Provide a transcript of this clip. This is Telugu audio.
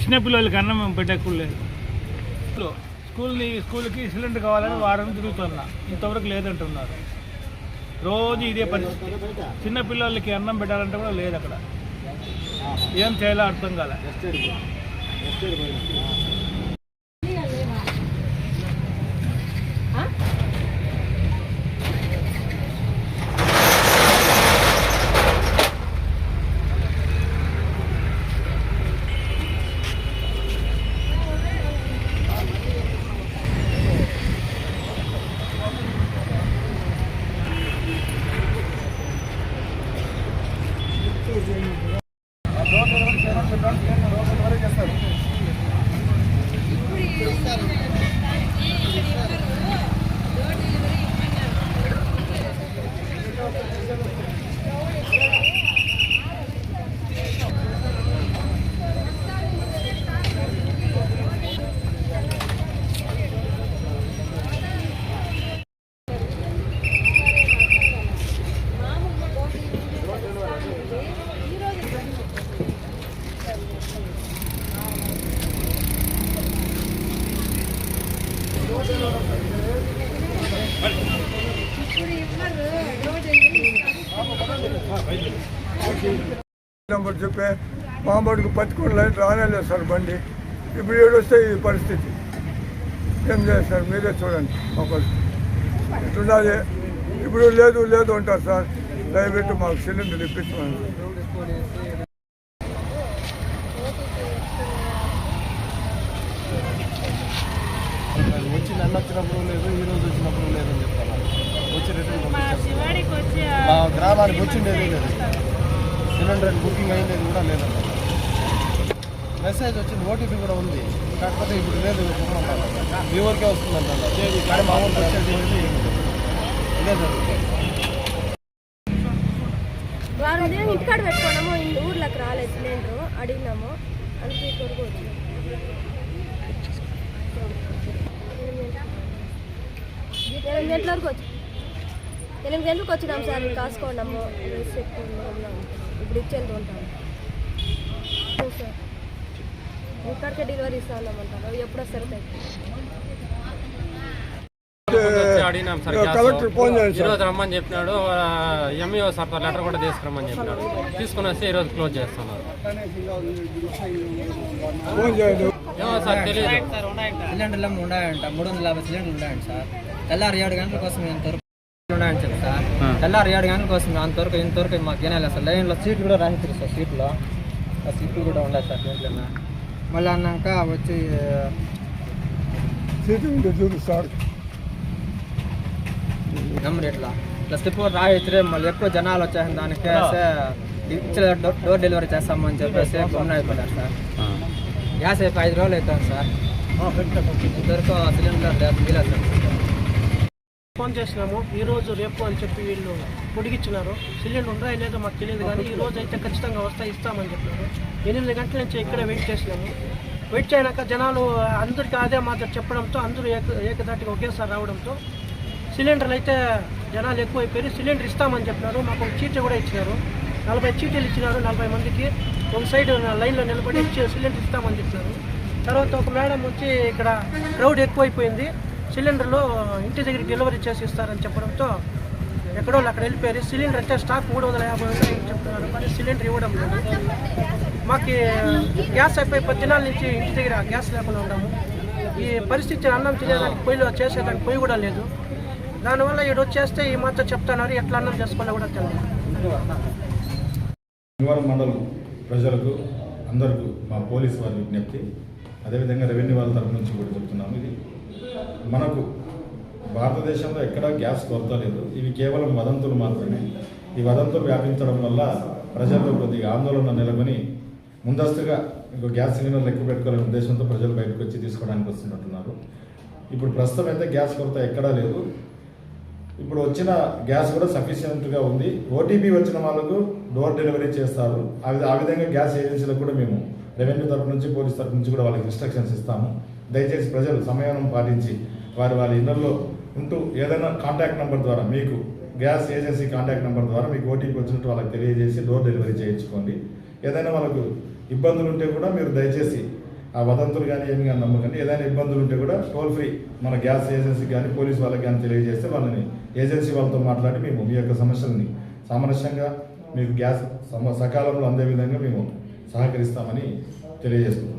చిన్నపిల్లలకి అన్నం పెట్టకూడలేదు. స్కూల్కి సిలిండర్ కావాలని వారం తిరుగుతున్నా, ఇంతవరకు లేదంటున్నారు. రోజు ఇదే పరిస్థితి. చిన్నపిల్లలకి అన్నం పెట్టాలంటే కూడా లేదు. అక్కడ ఏం చేయాలో అర్థం కాలే. నెంబర్ చెప్పే మామూలుగా పట్టుకుని లైట్ రానేలేదు సార్ బండి. ఇప్పుడు ఏడొస్తే ఈ పరిస్థితి ఏం లేదు సార్, మీరే చూడండి మా పరిస్థితి ఇట్లున్నది. ఇప్పుడు లేదు లేదు అంటారు సార్. దయపెట్టి మాకు సిలిండర్ ఇప్పించమని. వచ్చి నన్ను వచ్చినప్పుడు లేదు, ఈరోజు వచ్చినప్పుడు లేదని చెప్తాను. వచ్చి రిటర్న్ మా గ్రామానికి వచ్చిండేది లేదు. సిలిండర్ బుకింగ్ అయ్యేది కూడా లేదన్న మెసేజ్ వచ్చింది. ఓటీపీ కూడా ఉంది, కాకపోతే ఇప్పుడు లేదు. మీ ఊరికే వస్తుందంట. కానీ మా ఊరికి వచ్చేది ఇదే జరుగుతుంది. ఇంటికాడ పెట్టుకున్నాము, ఊర్లోకి రాలేదు సిలిండర్. అడిగినాము, అందుకే కొరకు వచ్చింది. 8 గంటల వరకు వచ్చి 8 గంటలకు వచ్చినాం సార్. కాసుకోండాము, ఇప్పుడు ఇచ్చేందుకు ఉంటాము సార్. ఇక్కడికే డెలివరీ ఇస్తామంటారు. ఎప్పుడు వస్తారు? అడిగినాం సార్. ఈరోజు రమ్మని చెప్పినాడు. ఎంఈఓ సార్ లెటర్ కూడా తీసుకురమ్మని చెప్పినాడు. తీసుకుని వస్తే ఈరోజు క్లోజ్ చేస్తున్నారు. ఏమో సార్ తెలియదు. సిలిండర్లు ఉన్నాయంట, 350 సిలిండర్లు ఉన్నాయంట సార్. తెల్లారి 7 గంటల కోసం ఇంతవరకు ఉన్నాయని చెప్పి సార్. తెల్లారి 7 గంటల కోసం ఇంతవరకు మాకు ఏనాలి అసలు. లైన్లో సీట్లు కూడా రాయించారు సార్. సీట్లు కూడా ఉన్నాయి సార్ దీంట్లో. మళ్ళీ అన్నాక వచ్చి నెంబర్ ఇట్లా స్లిప్ కూడా రాయించరే. మళ్ళీ ఎక్కువ జనాలు వచ్చేసి దానికి ఇచ్చిన డోర్ డెలివరీ చేస్తామని చెప్పేసి గమనం అయిపోయారు సార్. గ్యాస్ అయిపోయి 5 రోజులు అవుతుంది సార్. ఇంతవరకు సిలిండర్ లేదు. ఫోన్ చేసినాము ఈరోజు రేపు అని చెప్పి వీళ్ళు పొడిగిచ్చినారు. సిలిండర్ ఉందా లేదో మాకు తెలియదు, కానీ ఈ రోజు అయితే ఖచ్చితంగా ఇస్తామని చెప్పినారు. 8 గంటల నుంచి ఇక్కడ వెయిట్ చేసినాము. వెయిట్ చేయనాక జనాలు అందరికీ అదే మాట చెప్పడంతో అందరూ ఏకదాటిగా ఒకేసారి రావడంతో సిలిండర్లు అయితే జనాలు ఎక్కువైపోయి సిలిండర్ ఇస్తామని చెప్పినారు. మాకు ఒక చీటీ కూడా ఇచ్చినారు. 40 చీటీలు ఇచ్చినారు. 40 మందికి ఒక సైడ్ లైన్లో నిలబడి సిలిండర్ ఇస్తామని చెప్పినారు. తర్వాత ఒక మేడం వచ్చి ఇక్కడ క్రౌడ్ ఎక్కువైపోయింది, సిలిండర్లు ఇంటి దగ్గరికి డెలివరీ చేసి ఇస్తారని చెప్పడంతో ఎక్కడో అక్కడ వెళ్ళిపోయారు. సిలిండర్ అంటే స్టాక్ 350 అని చెప్తున్నారు, కానీ సిలిండర్ ఇవ్వడం లేదు. మాకు గ్యాస్ అయిపోయి 10 దినాల నుంచి ఇంటి దగ్గర గ్యాస్ లేకుండా ఉన్నాము. ఈ పరిస్థితి అన్నం తినేదానికి పొయ్యిలో చేసేదానికి పొయ్యి కూడా లేదు. దానివల్ల ఈడు వచ్చేస్తే ఈ మాత్రం చెప్తున్నారు, ఎట్లా అన్నం చేసుకోవాలో కూడా తెలియదు. మండలం ప్రజలకు అందరికీ మా పోలీసు వారి విజ్ఞప్తి, అదేవిధంగా రెవెన్యూ వాళ్ళ తరఫు నుంచి కూడా చెప్తున్నాము. ఇది మనకు భారతదేశంలో ఎక్కడా గ్యాస్ కొరత లేదు. ఇవి కేవలం వదంతులు మాత్రమే. ఈ వదంతులు వ్యాపించడం వల్ల ప్రజల్లో కొద్దిగా ఆందోళన నెలకొని ముందస్తుగా ఇంకో గ్యాస్ సిలిండర్లు ఎక్కువ పెట్టుకోవాలనే ఉద్దేశంతో ప్రజలు బయటకు వచ్చి తీసుకోవడానికి వస్తున్నట్టున్నారు. ఇప్పుడు ప్రస్తుతం అయితే గ్యాస్ కొరత ఎక్కడా లేదు. ఇప్పుడు వచ్చిన గ్యాస్ కూడా సఫిషియెంట్గా ఉంది. ఓటీపీ వచ్చిన వాళ్ళకు డోర్ డెలివరీ చేస్తారు. ఆ విధంగా గ్యాస్ ఏజెన్సీలకు కూడా మేము రెవెన్యూ తరఫు నుంచి పోలీస్ తరఫు నుంచి కూడా వాళ్ళకి ఇన్స్ట్రక్షన్స్ ఇస్తాము. దయచేసి ప్రజలు సమయం పాటించి వారి ఇళ్లలో ఉంటూ ఏదైనా కాంటాక్ట్ నెంబర్ ద్వారా మీకు గ్యాస్ ఏజెన్సీ కాంటాక్ట్ నెంబర్ ద్వారా మీకు ఓటీపీ వచ్చినట్టు వాళ్ళకి తెలియజేసి డోర్ డెలివరీ చేయించుకోండి. ఏదైనా వాళ్ళకు ఇబ్బందులు ఉంటే కూడా మీరు దయచేసి ఆ వదంతులు కానీ ఏమి కానీ నమ్మకండి. ఏదైనా ఇబ్బందులు ఉంటే కూడా టోల్ ఫ్రీ మన గ్యాస్ ఏజెన్సీకి కానీ పోలీస్ వాళ్ళకి కానీ తెలియజేస్తే వాళ్ళని ఏజెన్సీ వాళ్ళతో మాట్లాడి మేము మీ యొక్క సమస్యలని సామరస్యంగా మీకు గ్యాస్ సకాలంలో అందే విధంగా మేము సహకరిస్తామని తెలియజేస్తున్నాం.